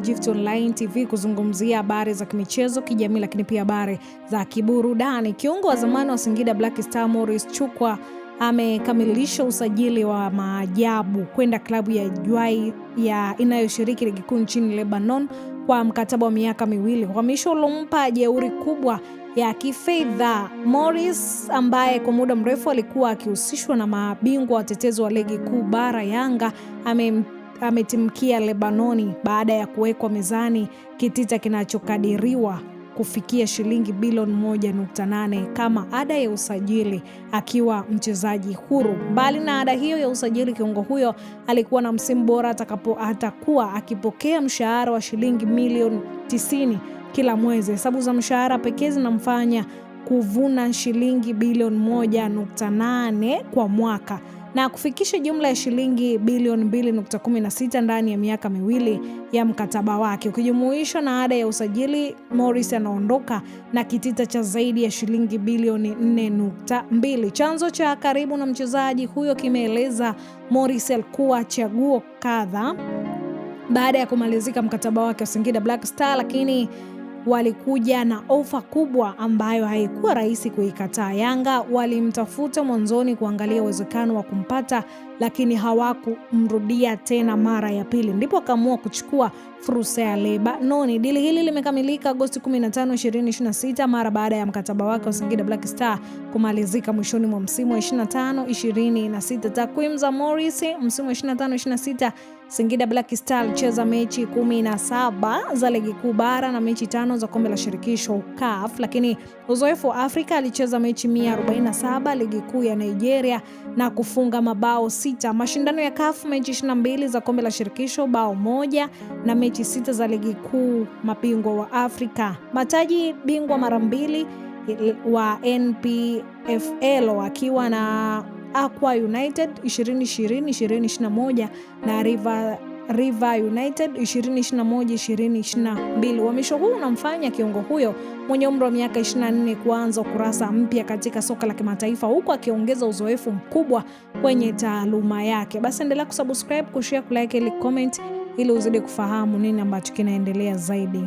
Gift Online TV kuzungumzia habari za kimichezo, kijamii, lakini pia habari za kiburudani. Kiungo wa zamani wa Singida Black Star Morris Chukwa amekamilisha usajili wa maajabu kwenda klabu ya Juai inayoshiriki ligi kuu nchini Lebanon kwa mkataba wa miaka 2. Uhamisho uliompa jeuri kubwa ya kifedha. Morris ambaye kwa muda mrefu alikuwa akihusishwa na mabingwa watetezi wa ligi kuu bara Yanga ametimkia Lebanoni baada ya kuwekwa mezani kitita kinachokadiriwa kufikia shilingi bilioni 1.8 kama ada ya usajili akiwa mchezaji huru. Mbali na ada hiyo ya usajili, kiungo huyo alikuwa na msimu bora atakuwa akipokea mshahara wa shilingi milioni 90 kila mwezi. Hesabu za mshahara pekee zinamfanya kuvuna shilingi bilioni 1.8 kwa mwaka na kufikisha jumla ya shilingi bilioni 2.16 ndani ya miaka 2 ya mkataba wake. Ukijumuisha na ada ya usajili, Morris anaondoka na kitita cha zaidi ya shilingi bilioni 4.2. Chanzo cha karibu na mchezaji huyo kimeeleza Morris alikuwa chaguo kadha baada ya kumalizika mkataba wake wa Singida Black Star, lakini walikuja na ofa kubwa ambayo haikuwa rahisi kuikataa. Yanga walimtafuta mwanzoni kuangalia uwezekano wa kumpata, lakini hawakumrudia tena mara ya pili. Ndipo akaamua kuchukua fursa ya Lebanoni. Dili hili limekamilika Agosti 15, 2026 mara baada ya mkataba wake wa Singida Black Star kumalizika mwishoni mwa msimu wa 25-26. Takwimu za Morris msimu wa 25-26, Singida Black Star alicheza mechi 17 za ligi kuu bara na mechi 5 za kombe la shirikisho CAF, lakini uzoefu wa Afrika alicheza mechi 147 ligi kuu ya Nigeria na kufunga mabao 6. Mashindano ya CAF mechi 22 za kombe la shirikisho, bao 1 na mechi 6 za ligi kuu mabingwa wa Afrika. Mataji bingwa mara 2 wa NPFL akiwa na Aqua United 2020-2021 na River United 2021-2022. Uhamisho huu unamfanya kiungo huyo mwenye umri wa miaka 24 kuanza ukurasa mpya katika soka la kimataifa, huku akiongeza uzoefu mkubwa kwenye taaluma yake. Basi endelea kusubscribe, kushare, kulike, ili comment ili uzidi kufahamu nini ambacho kinaendelea zaidi.